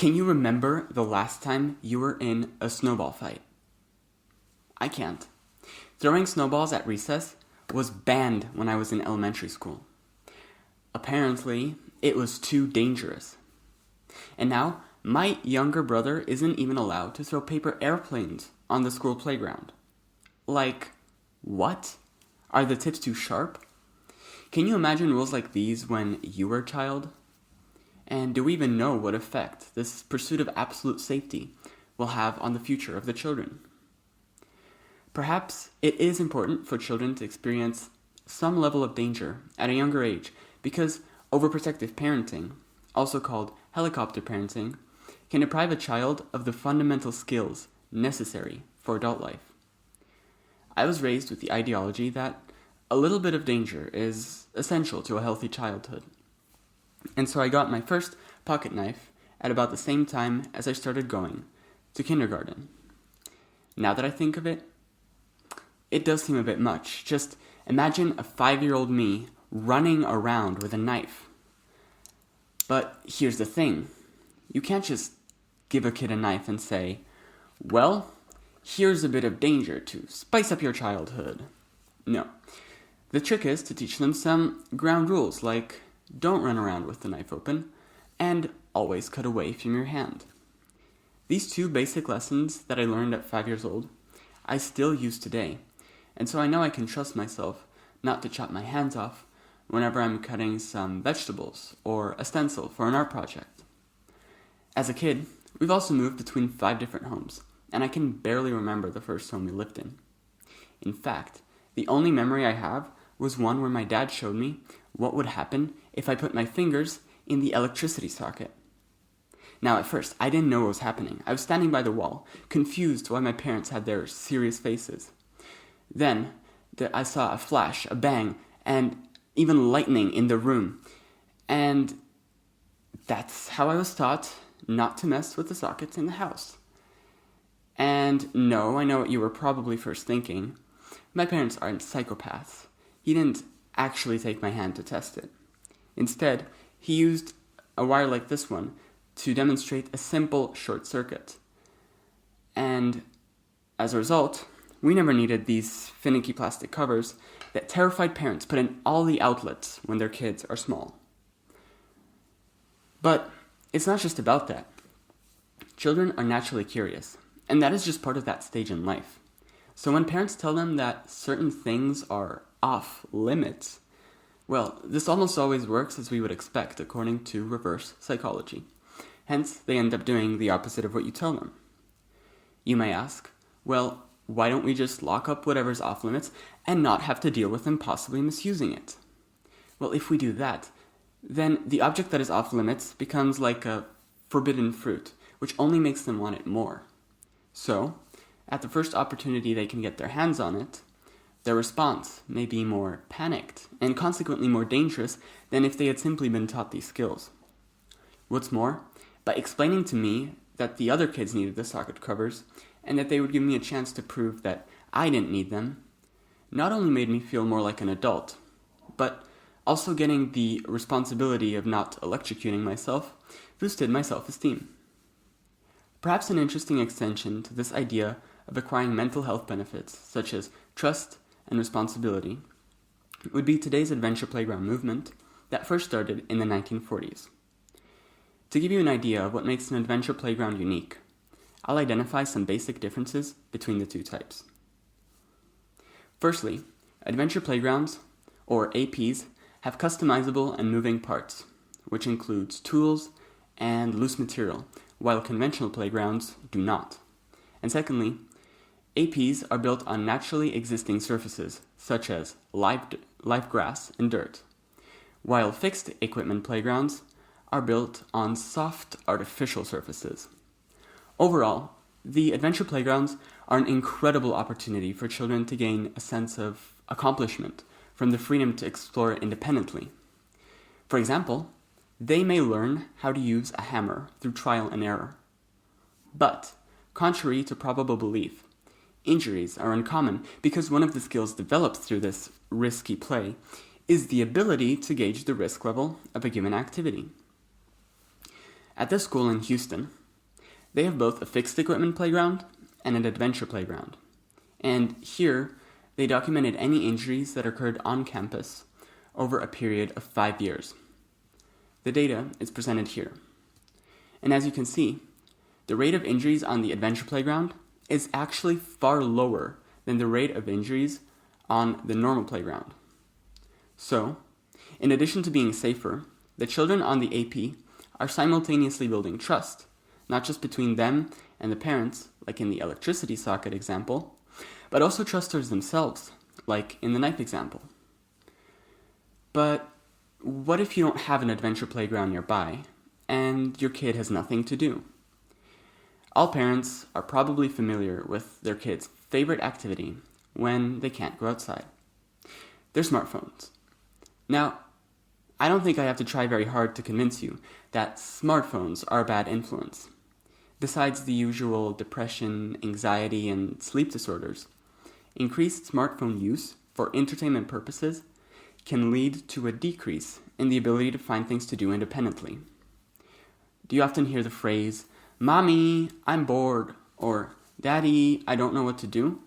Can you remember the last time you were in a snowball fight? I can't. Throwing snowballs at recess was banned when I was in elementary school. Apparently, it was too dangerous. And now, my younger brother isn't even allowed to throw paper airplanes on the school playground. Like, what? Are the tips too sharp? Can you imagine rules like these when you were a child? And do we even know what effect this pursuit of absolute safety will have on the future of the children? Perhaps it is important for children to experience some level of danger at a younger age because overprotective parenting, also called helicopter parenting, can deprive a child of the fundamental skills necessary for adult life. I was raised with the ideology that a little bit of danger is essential to a healthy childhood. And so I got my first pocket knife at about the same time as I started going to kindergarten. Now that I think of it, it does seem a bit much. Just imagine a 5-year-old me running around with a knife. But here's the thing. You can't just give a kid a knife and say, well, here's a bit of danger to spice up your childhood. No. The trick is to teach them some ground rules like don't run around with the knife open and always cut away from your hand. These two basic lessons that I learned at 5 years old, I still use today. And so I know I can trust myself not to chop my hands off whenever I'm cutting some vegetables or a stencil for an art project. As a kid, we've also moved between 5 different homes, and I can barely remember the first home we lived in. In fact, the only memory I have was one where my dad showed me what would happen if I put my fingers in the electricity socket. Now at first, I didn't know what was happening. I was standing by the wall, confused why my parents had their serious faces. Then, I saw a flash, a bang, and even lightning in the room. And that's how I was taught not to mess with the sockets in the house. And no, I know what you were probably first thinking. My parents aren't psychopaths. He didn't actually take my hand to test it. Instead, he used a wire like this one to demonstrate a simple short circuit. And as a result, we never needed these finicky plastic covers that terrified parents put in all the outlets when their kids are small. But it's not just about that. Children are naturally curious, and that is just part of that stage in life. So when parents tell them that certain things are off limits, well, this almost always works as we would expect according to reverse psychology. Hence, they end up doing the opposite of what you tell them. You may ask, well, why don't we just lock up whatever's off limits and not have to deal with them possibly misusing it? Well, if we do that, then the object that is off limits becomes like a forbidden fruit, which only makes them want it more. So, at the first opportunity they can get their hands on it, their response may be more panicked and consequently more dangerous than if they had simply been taught these skills. What's more, by explaining to me that the other kids needed the socket covers and that they would give me a chance to prove that I didn't need them, not only made me feel more like an adult, but also getting the responsibility of not electrocuting myself boosted my self-esteem. Perhaps an interesting extension to this idea of acquiring mental health benefits, such as trust and responsibility, would be today's adventure playground movement that first started in the 1940s. To give you an idea of what makes an adventure playground unique, I'll identify some basic differences between the two types. Firstly, adventure playgrounds, or APs, have customizable and moving parts, which includes tools and loose material, while conventional playgrounds do not. And secondly, APs are built on naturally existing surfaces, such as live grass and dirt, while fixed equipment playgrounds are built on soft artificial surfaces. Overall, the adventure playgrounds are an incredible opportunity for children to gain a sense of accomplishment from the freedom to explore independently. For example, they may learn how to use a hammer through trial and error. But, contrary to probable belief, injuries are uncommon because one of the skills developed through this risky play is the ability to gauge the risk level of a given activity. At this school in Houston, they have both a fixed equipment playground and an adventure playground. And here, they documented any injuries that occurred on campus over a period of 5 years. The data is presented here. And as you can see, the rate of injuries on the adventure playground is actually far lower than the rate of injuries on the normal playground. So, in addition to being safer, the children on the AP are simultaneously building trust, not just between them and the parents, like in the electricity socket example, but also trust towards themselves, like in the knife example. But what if you don't have an adventure playground nearby, and your kid has nothing to do? All parents are probably familiar with their kid's favorite activity when they can't go outside. Their smartphones. Now, I don't think I have to try very hard to convince you that smartphones are a bad influence. Besides the usual depression, anxiety, and sleep disorders, increased smartphone use for entertainment purposes can lead to a decrease in the ability to find things to do independently. Do you often hear the phrase, "Mommy, I'm bored," or "Daddy, I don't know what to do"?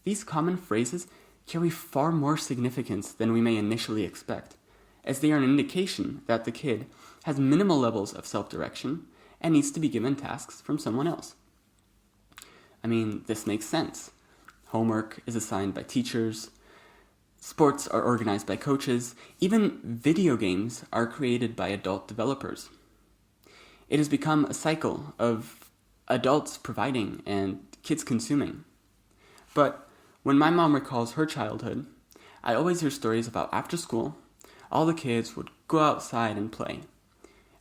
These common phrases carry far more significance than we may initially expect, as they are an indication that the kid has minimal levels of self-direction and needs to be given tasks from someone else. I mean, this makes sense. Homework is assigned by teachers, sports are organized by coaches, even video games are created by adult developers. It has become a cycle of adults providing and kids consuming. But when my mom recalls her childhood, I always hear stories about after school, all the kids would go outside and play.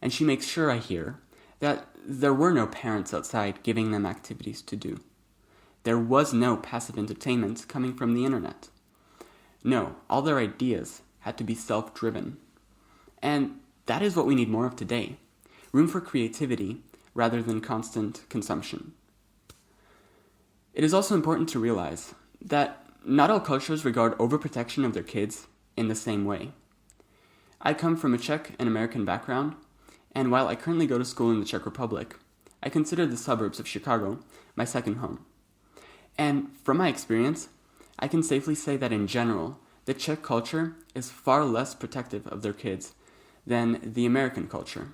And she makes sure I hear that there were no parents outside giving them activities to do. There was no passive entertainment coming from the internet. No, all their ideas had to be self-driven. And that is what we need more of today. Room for creativity rather than constant consumption. It is also important to realize that not all cultures regard overprotection of their kids in the same way. I come from a Czech and American background, and while I currently go to school in the Czech Republic, I consider the suburbs of Chicago my second home. And from my experience, I can safely say that in general, the Czech culture is far less protective of their kids than the American culture.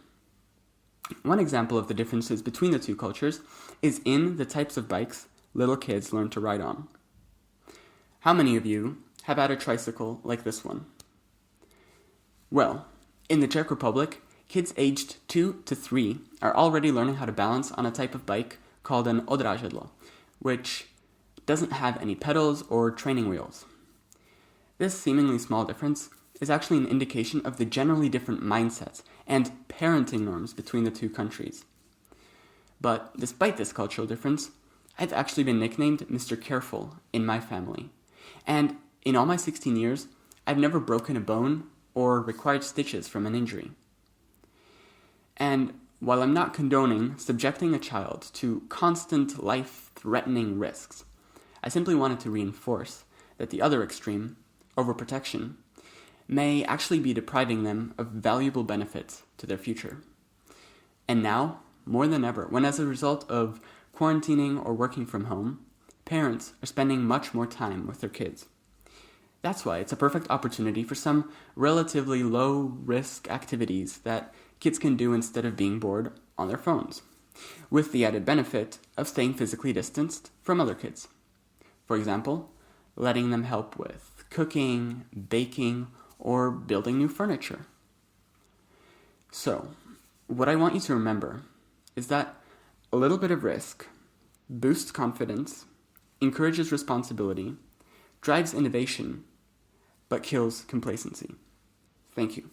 One example of the differences between the two cultures is in the types of bikes little kids learn to ride on. How many of you have had a tricycle like this one? Well, in the Czech Republic, kids aged 2 to 3 are already learning how to balance on a type of bike called an odrážedlo, which doesn't have any pedals or training wheels. This seemingly small difference is actually an indication of the generally different mindsets and parenting norms between the two countries. But despite this cultural difference, I've actually been nicknamed Mr. Careful in my family. And in all my 16 years, I've never broken a bone or required stitches from an injury. And while I'm not condoning subjecting a child to constant life-threatening risks, I simply wanted to reinforce that the other extreme, overprotection, may actually be depriving them of valuable benefits to their future. And now, more than ever, when as a result of quarantining or working from home, parents are spending much more time with their kids. That's why it's a perfect opportunity for some relatively low-risk activities that kids can do instead of being bored on their phones, with the added benefit of staying physically distanced from other kids. For example, letting them help with cooking, baking, or building new furniture. So, what I want you to remember is that a little bit of risk boosts confidence, encourages responsibility, drives innovation, but kills complacency. Thank you.